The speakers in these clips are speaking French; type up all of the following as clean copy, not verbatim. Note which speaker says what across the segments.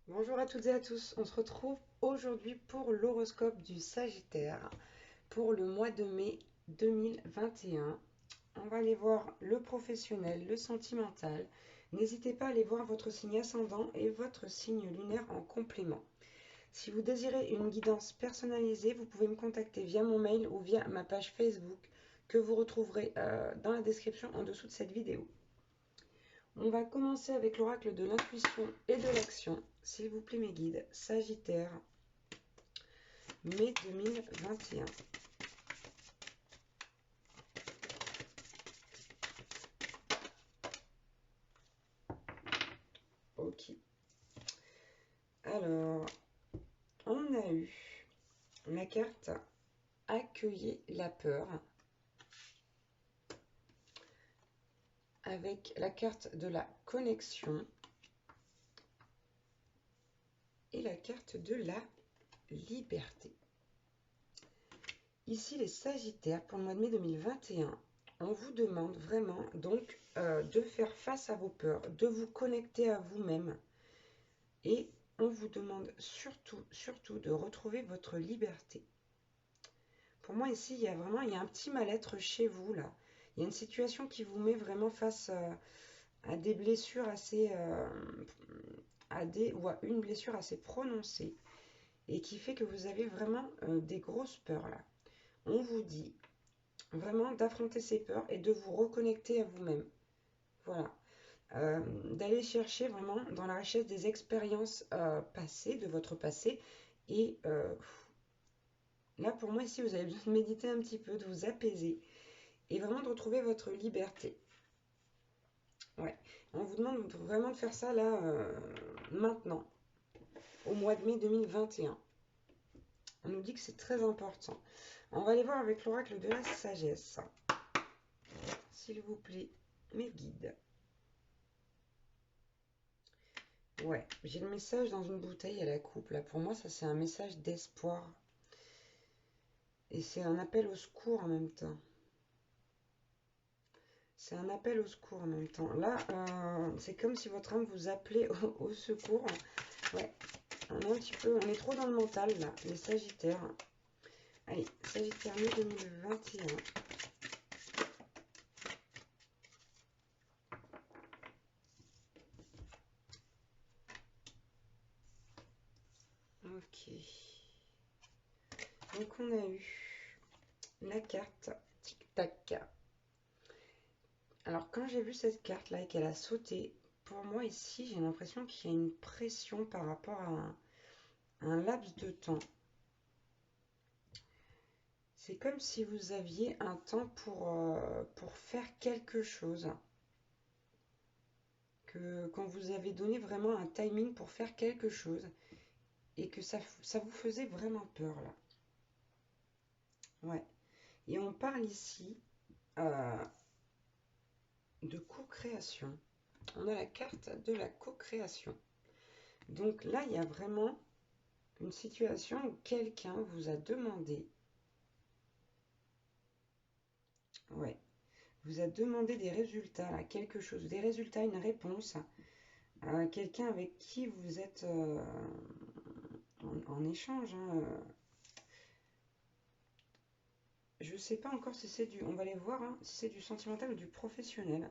Speaker 1: Bonjour à toutes et à tous, on se retrouve aujourd'hui pour l'horoscope du Sagittaire pour le mois de mai 2021. On va aller voir le professionnel, le sentimental. N'hésitez pas à aller voir votre signe ascendant et votre signe lunaire en complément. Si vous désirez une guidance personnalisée, vous pouvez me contacter via mon mail ou via ma page Facebook que vous retrouverez dans la description en dessous de cette vidéo. On va commencer avec l'oracle de l'intuition et de l'action. S'il vous plaît mes guides, Sagittaire, mai 2021. Ok. Alors, on a eu la carte Accueillez la peur avec la carte de la connexion et la carte de la liberté. Ici, les Sagittaires, pour le mois de mai 2021, on vous demande vraiment donc de faire face à vos peurs, de vous connecter à vous-même et on vous demande surtout de retrouver votre liberté. Pour moi ici, il y a un petit mal-être chez vous là. Il y a une situation qui vous met vraiment face à des blessures assez ou à une blessure assez prononcée et qui fait que vous avez vraiment des grosses peurs là. On vous dit vraiment d'affronter ces peurs et de vous reconnecter à vous-même. Voilà. D'aller chercher vraiment dans la richesse des expériences passées, de votre passé. Et là, pour moi, ici, vous avez besoin de méditer un petit peu, de vous apaiser et vraiment de retrouver votre liberté. Ouais. On vous demande vraiment de faire ça là, maintenant, au mois de mai 2021. On nous dit que c'est très important. On va aller voir avec l'oracle de la sagesse. S'il vous plaît, mes guides. Ouais, j'ai le message dans une bouteille à la coupe. Là, pour moi, ça, c'est un message d'espoir. Et c'est un appel au secours en même temps. C'est un appel au secours en même temps. Là, c'est comme si votre âme vous appelait au secours. Ouais, on est un petit peu, on est trop dans le mental là, les Sagittaires. Allez, Sagittaire mai 2021. Ok. Donc on a eu la carte tic-tac. Alors quand j'ai vu cette carte là et qu'elle a sauté, pour moi ici j'ai l'impression qu'il y a une pression par rapport à un laps de temps. C'est comme si vous aviez un temps pour faire quelque chose. Qu'on vous avait donné vraiment un timing pour faire quelque chose. Et que ça vous faisait vraiment peur là. Ouais. Et on parle ici de co-création. On a la carte de la co-création. Donc là, il y a vraiment une situation où quelqu'un vous a demandé, ouais, vous a demandé des résultats, là, quelque chose, des résultats, une réponse à quelqu'un avec qui vous êtes en échange. Hein. Je ne sais pas encore si c'est du, on va aller voir, hein, si c'est du sentimental ou du professionnel.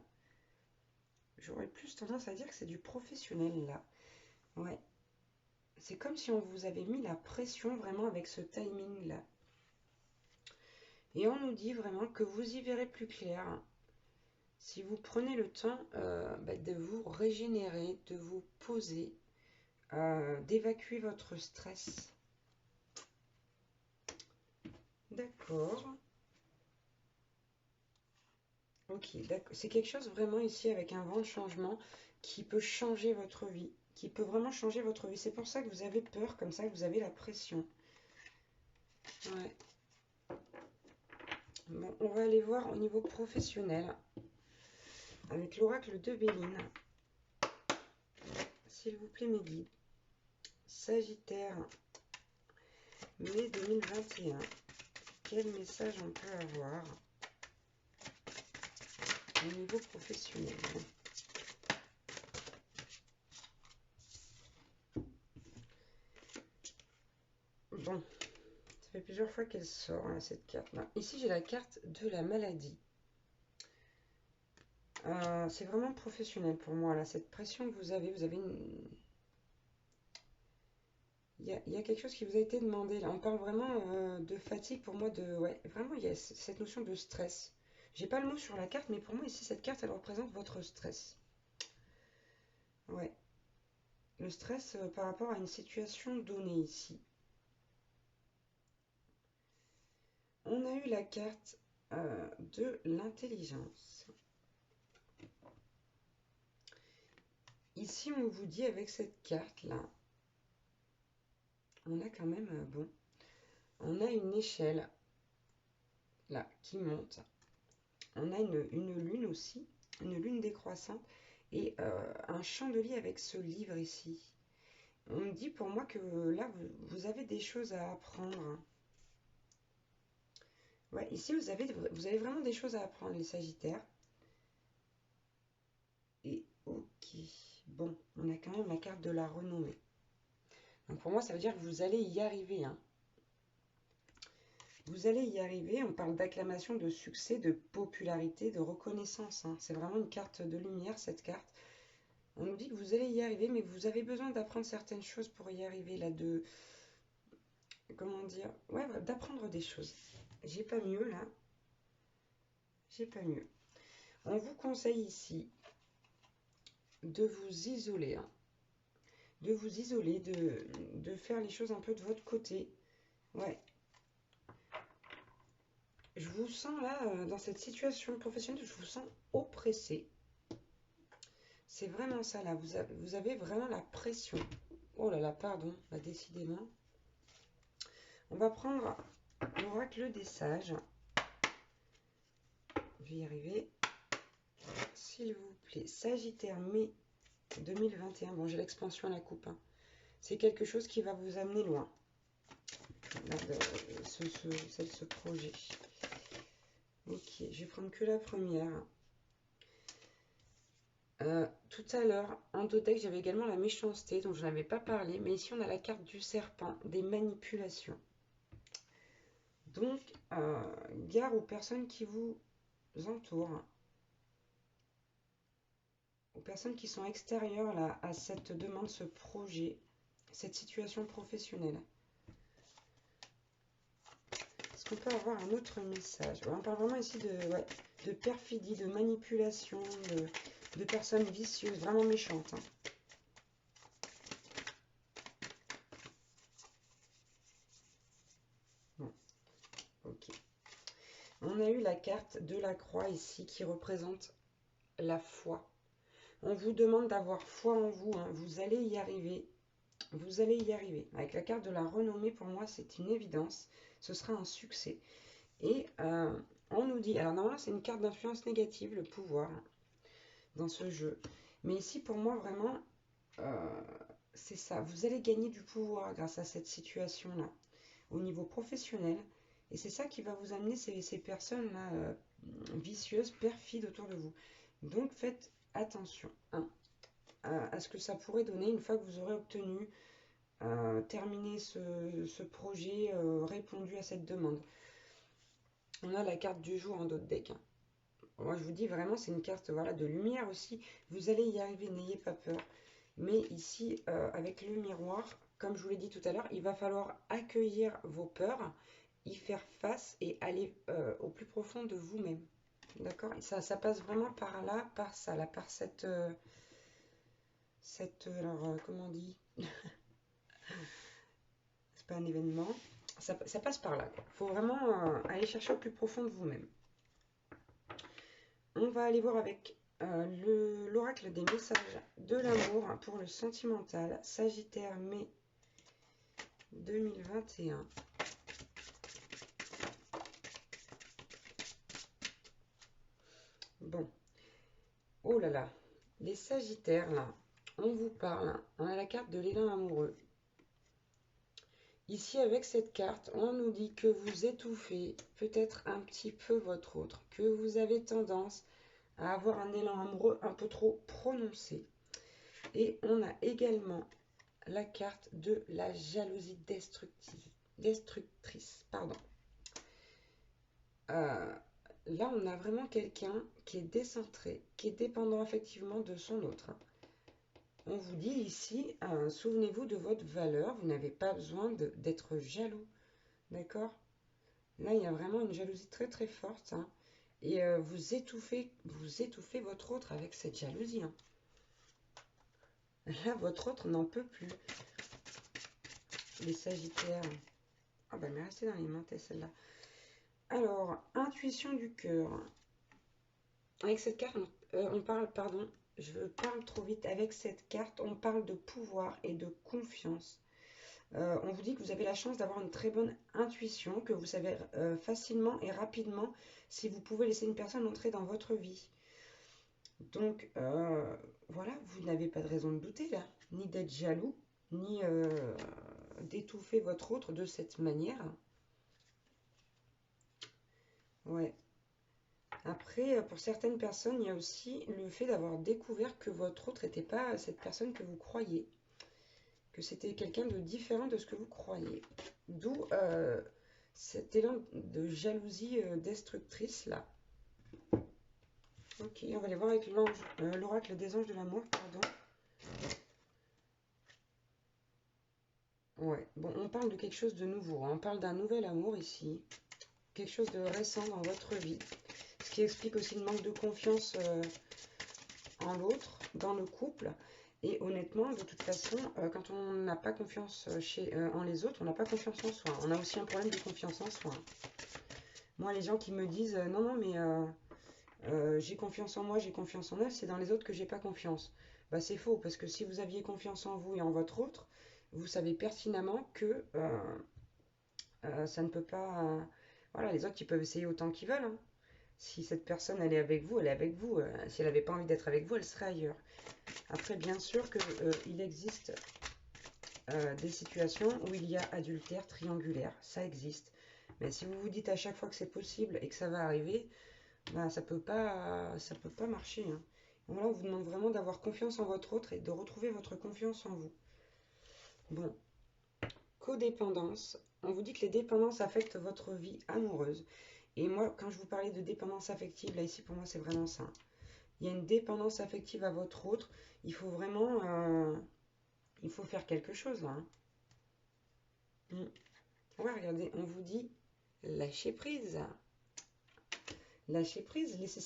Speaker 1: J'aurais plus tendance à dire que c'est du professionnel là. Ouais. C'est comme si on vous avait mis la pression vraiment avec ce timing là. Et on nous dit vraiment que vous y verrez plus clair si vous prenez le temps de vous régénérer, de vous poser, d'évacuer votre stress. D'accord. Ok, d'accord. C'est quelque chose vraiment ici avec un vent de changement qui peut changer votre vie, qui peut vraiment changer votre vie. C'est pour ça que vous avez peur comme ça, que vous avez la pression. Ouais. Bon, on va aller voir au niveau professionnel avec l'oracle de Béline. S'il vous plaît, mes guides. Sagittaire, mai 2021. Quel message on peut avoir au niveau professionnel? Bon, ça fait plusieurs fois qu'elle sort, hein, cette carte. Non. Ici, j'ai la carte de la maladie. C'est vraiment professionnel pour moi, là. Cette pression que vous avez une... Il y a quelque chose qui vous a été demandé, là. On parle vraiment de fatigue, pour moi, de... Ouais, vraiment, il y a cette notion de stress. J'ai pas le mot sur la carte, mais pour moi, ici, cette carte, elle représente votre stress. Ouais. Le stress par rapport à une situation donnée, ici. On a eu la carte de l'intelligence. Ici, on vous dit avec cette carte-là, on a quand même, bon, on a une échelle, là, qui monte. On a une lune aussi, une lune décroissante, et un chandelier avec ce livre ici. On me dit pour moi que là, vous avez des choses à apprendre. Ouais, ici, vous avez vraiment des choses à apprendre, les Sagittaires. Et ok, bon, on a quand même la carte de la renommée. Donc pour moi, ça veut dire que vous allez y arriver, hein. Vous allez y arriver, on parle d'acclamation, de succès, de popularité, de reconnaissance, hein. C'est vraiment une carte de lumière, cette carte. On nous dit que vous allez y arriver, mais vous avez besoin d'apprendre certaines choses pour y arriver, là, de... Comment dire? Ouais, d'apprendre des choses. J'ai pas mieux, là. J'ai pas mieux. On vous conseille ici de vous isoler, hein. De vous isoler, de faire les choses un peu de votre côté. Ouais. Je vous sens là, dans cette situation professionnelle, je vous sens oppressé. C'est vraiment ça là, vous avez vraiment la pression. Oh là là, pardon, bah, décidément. On va prendre l'oracle des sages. Je vais y arriver. S'il vous plaît, Sagittaire, mai 2021. Bon, j'ai l'expansion à la coupe, hein. C'est quelque chose qui va vous amener loin. Là, ce projet. Ok, je vais prendre que la première. Tout à l'heure, en dos deck, j'avais également la méchanceté, dont je n'avais pas parlé. Mais ici, on a la carte du serpent, des manipulations. Donc, gare aux personnes qui vous entourent. Aux personnes qui sont extérieures là, à cette demande, ce projet, cette situation professionnelle. Est-ce qu'on peut avoir un autre message? On parle vraiment ici de perfidie, de manipulation, de personnes vicieuses, vraiment méchantes, hein. Bon, ok. On a eu la carte de la croix ici qui représente la foi. On vous demande d'avoir foi en vous, hein. Vous allez y arriver. Vous allez y arriver. Avec la carte de la renommée, pour moi, c'est une évidence. Ce sera un succès. Et on nous dit... Alors, normalement, c'est une carte d'influence négative, le pouvoir, dans ce jeu. Mais ici, pour moi, vraiment, c'est ça. Vous allez gagner du pouvoir grâce à cette situation-là, au niveau professionnel. Et c'est ça qui va vous amener ces personnes-là vicieuses, perfides autour de vous. Donc, faites attention, hein, à ce que ça pourrait donner une fois que vous aurez obtenu, terminé ce projet, répondu à cette demande. On a la carte du jour en dos de deck, hein. Moi, je vous dis vraiment, c'est une carte voilà, de lumière aussi. Vous allez y arriver, n'ayez pas peur. Mais ici, avec le miroir, comme je vous l'ai dit tout à l'heure, il va falloir accueillir vos peurs, y faire face et aller au plus profond de vous-même. D'accord? Ça passe vraiment par là, par ça, là, par alors, comment on dit? C'est pas un événement. Ça passe par là. Il faut vraiment aller chercher au plus profond de vous-même. On va aller voir avec l'oracle des messages de l'amour pour le sentimental. Sagittaire, mai 2021. Bon. Oh là là. Les Sagittaires, là, on vous parle. On a la carte de l'élan amoureux. Ici, avec cette carte, on nous dit que vous étouffez peut-être un petit peu votre autre, que vous avez tendance à avoir un élan amoureux un peu trop prononcé. Et on a également la carte de la jalousie destructive. destructrice, pardon. Là, on a vraiment quelqu'un qui est décentré, qui est dépendant effectivement de son autre. On vous dit ici, souvenez-vous de votre valeur, vous n'avez pas besoin d'être jaloux, d'accord? Là, il y a vraiment une jalousie très très forte, hein, et vous étouffez votre autre avec cette jalousie, hein. Là, votre autre n'en peut plus. Les Sagittaires. Ah bah, mais restez dans les mains, celle-là. Alors, intuition du cœur. Avec cette carte, on parle, pardon, je parle trop vite. Avec cette carte, on parle de pouvoir et de confiance. On vous dit que vous avez la chance d'avoir une très bonne intuition, que vous savez facilement et rapidement si vous pouvez laisser une personne entrer dans votre vie. Donc, voilà, vous n'avez pas de raison de douter là, ni d'être jaloux, ni d'étouffer votre autre de cette manière. Ouais. Après, pour certaines personnes, il y a aussi le fait d'avoir découvert que votre autre n'était pas cette personne que vous croyez, que c'était quelqu'un de différent de ce que vous croyez. D'où cet élan de jalousie destructrice là. Ok, on va aller voir avec l'ange, l'oracle des anges de l'amour, pardon. Ouais, bon, on parle de quelque chose de nouveau, hein. On parle d'un nouvel amour ici, quelque chose de récent dans votre vie, ce qui explique aussi le manque de confiance en l'autre, dans le couple. Et honnêtement, de toute façon, quand on n'a pas confiance en les autres, on n'a pas confiance en soi. On a aussi un problème de confiance en soi. Moi, les gens qui me disent non, non, mais j'ai confiance en moi, j'ai confiance en eux, c'est dans les autres que j'ai pas confiance. Bah, c'est faux, parce que si vous aviez confiance en vous et en votre autre, vous savez pertinemment que ça ne peut pas. Voilà, les autres, ils peuvent essayer autant qu'ils veulent, hein. Si cette personne, elle est avec vous, elle est avec vous. Si elle n'avait pas envie d'être avec vous, elle serait ailleurs. Après, bien sûr qu'il existe des situations où il y a adultère triangulaire. Ça existe. Mais si vous vous dites à chaque fois que c'est possible et que ça va arriver, bah, ça peut pas marcher, hein. Donc là, on vous demande vraiment d'avoir confiance en votre autre et de retrouver votre confiance en vous. Bon, codépendance. On vous dit que les dépendances affectent votre vie amoureuse. Et moi, quand je vous parlais de dépendance affective, là, ici, pour moi, c'est vraiment ça. Il y a une dépendance affective à votre autre. Il faut vraiment... il faut faire quelque chose, là, hein. Ouais, regardez, on vous dit lâcher prise. Lâcher prise, laisser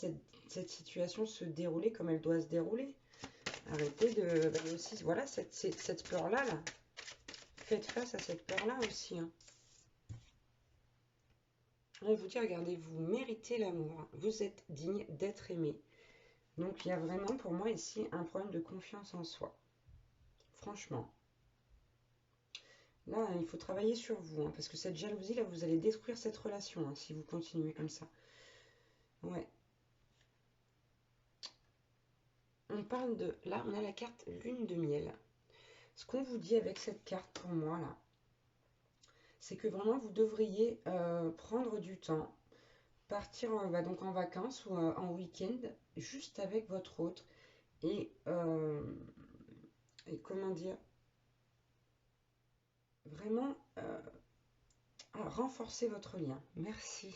Speaker 1: cette situation se dérouler comme elle doit se dérouler. Arrêtez de... Bah, aussi, voilà, cette peur-là, là. Faites face à cette peur-là aussi, hein. On vous dit, regardez, vous méritez l'amour. Vous êtes digne d'être aimé. Donc, il y a vraiment, pour moi, ici, un problème de confiance en soi. Franchement. Là, il faut travailler sur vous, hein, parce que cette jalousie, là, vous allez détruire cette relation, hein, si vous continuez comme ça. Ouais. On parle de... Là, on a la carte lune de miel. Ce qu'on vous dit avec cette carte, pour moi, là, c'est que vraiment, vous devriez prendre du temps, partir donc en vacances ou en week-end, juste avec votre autre, et comment dire, vraiment renforcer votre lien. Merci.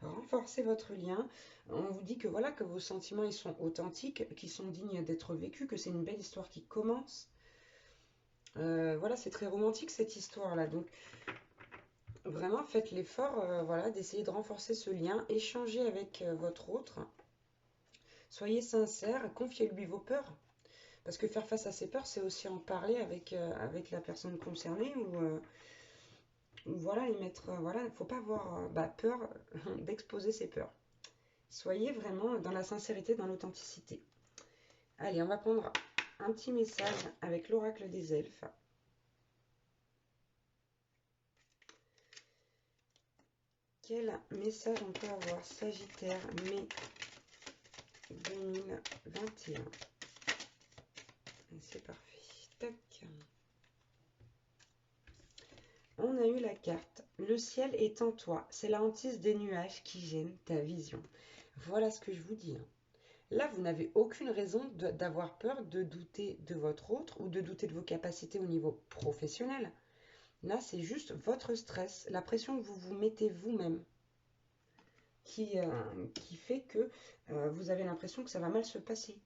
Speaker 1: Renforcer votre lien. On vous dit que voilà, que vos sentiments ils sont authentiques, qu'ils sont dignes d'être vécus, que c'est une belle histoire qui commence. Voilà, c'est très romantique cette histoire-là. Donc vraiment, faites l'effort voilà, d'essayer de renforcer ce lien, échangez avec votre autre. Soyez sincère, confiez-lui vos peurs. Parce que faire face à ses peurs, c'est aussi en parler avec la personne concernée ou voilà, les mettre. Voilà, il ne faut pas avoir peur d'exposer ses peurs. Soyez vraiment dans la sincérité, dans l'authenticité. Allez, on va prendre un petit message avec l'oracle des elfes. Quel message on peut avoir? Sagittaire, mai 2021. C'est parfait. Tac. On a eu la carte. Le ciel est en toi. C'est la hantise des nuages qui gêne ta vision. Voilà ce que je vous dis, hein. Là, vous n'avez aucune raison d'avoir peur de douter de votre autre ou de douter de vos capacités au niveau professionnel. Là, c'est juste votre stress, la pression que vous vous mettez vous-même qui fait que vous avez l'impression que ça va mal se passer.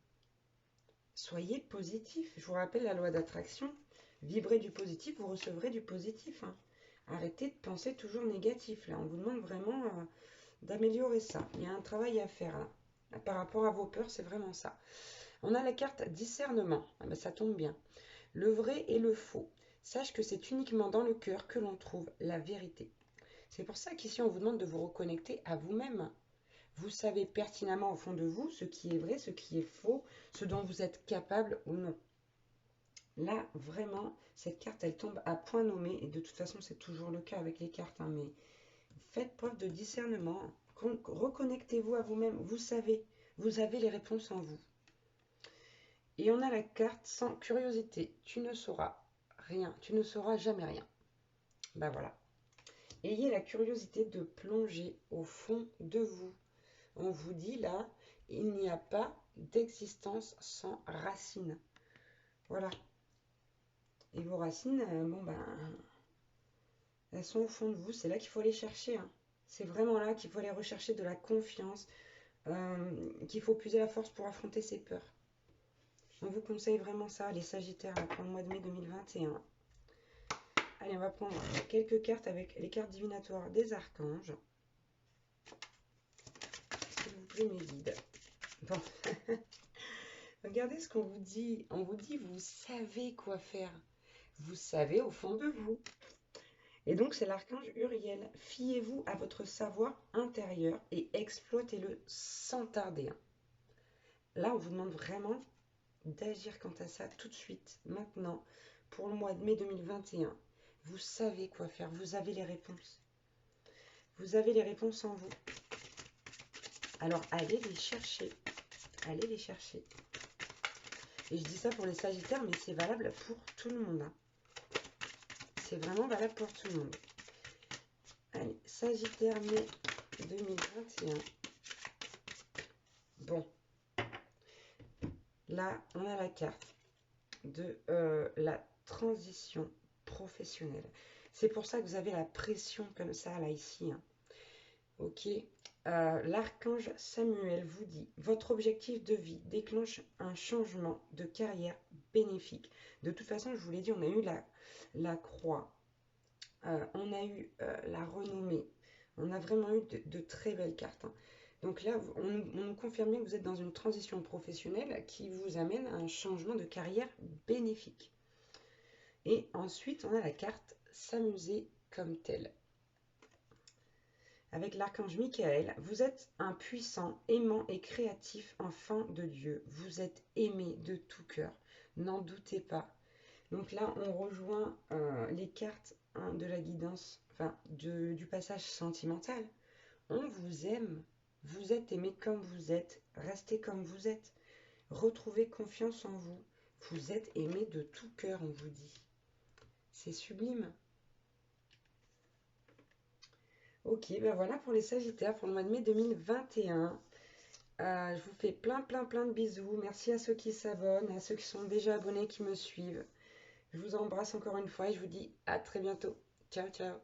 Speaker 1: Soyez positif. Je vous rappelle la loi d'attraction. Vibrez du positif, vous recevrez du positif, hein. Arrêtez de penser toujours négatif. Là, on vous demande vraiment d'améliorer ça. Il y a un travail à faire là. Par rapport à vos peurs, c'est vraiment ça. On a la carte discernement. Ah ben, ça tombe bien. Le vrai et le faux. Sache que c'est uniquement dans le cœur que l'on trouve la vérité. C'est pour ça qu'ici, on vous demande de vous reconnecter à vous-même. Vous savez pertinemment au fond de vous ce qui est vrai, ce qui est faux, ce dont vous êtes capable ou non. Là, vraiment, cette carte, elle tombe à point nommé. Et de toute façon, c'est toujours le cas avec les cartes, hein, mais faites preuve de discernement. Reconnectez-vous à vous-même. Vous avez les réponses en vous. Et on a la carte sans curiosité. Tu ne sauras rien. Tu ne sauras jamais rien. Ben voilà. Ayez la curiosité de plonger au fond de vous. On vous dit là, il n'y a pas d'existence sans racines. Voilà. Et vos racines, bon ben, elles sont au fond de vous. C'est là qu'il faut les chercher, hein. C'est vraiment là qu'il faut aller rechercher de la confiance, qu'il faut puiser la force pour affronter ses peurs. On vous conseille vraiment ça, les Sagittaires, là, pour le mois de mai 2021. Allez, on va prendre quelques cartes avec les cartes divinatoires des archanges. S'il vous plaît, mes guides. Bon. Regardez ce qu'on vous dit. On vous dit, vous savez quoi faire. Vous savez au fond de vous. Et donc, c'est l'archange Uriel. Fiez-vous à votre savoir intérieur et exploitez-le sans tarder. Là, on vous demande vraiment d'agir quant à ça tout de suite, maintenant, pour le mois de mai 2021. Vous savez quoi faire. Vous avez les réponses. Vous avez les réponses en vous. Alors, allez les chercher. Allez les chercher. Et je dis ça pour les Sagittaires, mais c'est valable pour tout le monde, hein. C'est vraiment valable pour tout le monde. Allez, Sagittaire, mai 2021. Bon. Là, on a la carte de la transition professionnelle. C'est pour ça que vous avez la pression comme ça, là, ici, hein. Ok. L'archange Samuel vous dit, votre objectif de vie déclenche un changement de carrière bénéfique. De toute façon, je vous l'ai dit, on a eu la croix, on a eu la renommée, on a vraiment eu de très belles cartes, hein. Donc là, on nous confirme que vous êtes dans une transition professionnelle qui vous amène à un changement de carrière bénéfique. Et ensuite, on a la carte s'amuser comme tel. Avec l'archange Michael, vous êtes un puissant, aimant et créatif enfant de Dieu. Vous êtes aimé de tout cœur. N'en doutez pas. Donc là, on rejoint les cartes, hein, de la guidance, enfin du passage sentimental. On vous aime. Vous êtes aimé comme vous êtes. Restez comme vous êtes. Retrouvez confiance en vous. Vous êtes aimé de tout cœur, on vous dit. C'est sublime. Ok, ben voilà pour les Sagittaires pour le mois de mai 2021. Je vous fais plein de bisous. Merci à ceux qui s'abonnent, à ceux qui sont déjà abonnés, qui me suivent. Je vous embrasse encore une fois et je vous dis à très bientôt. Ciao, ciao.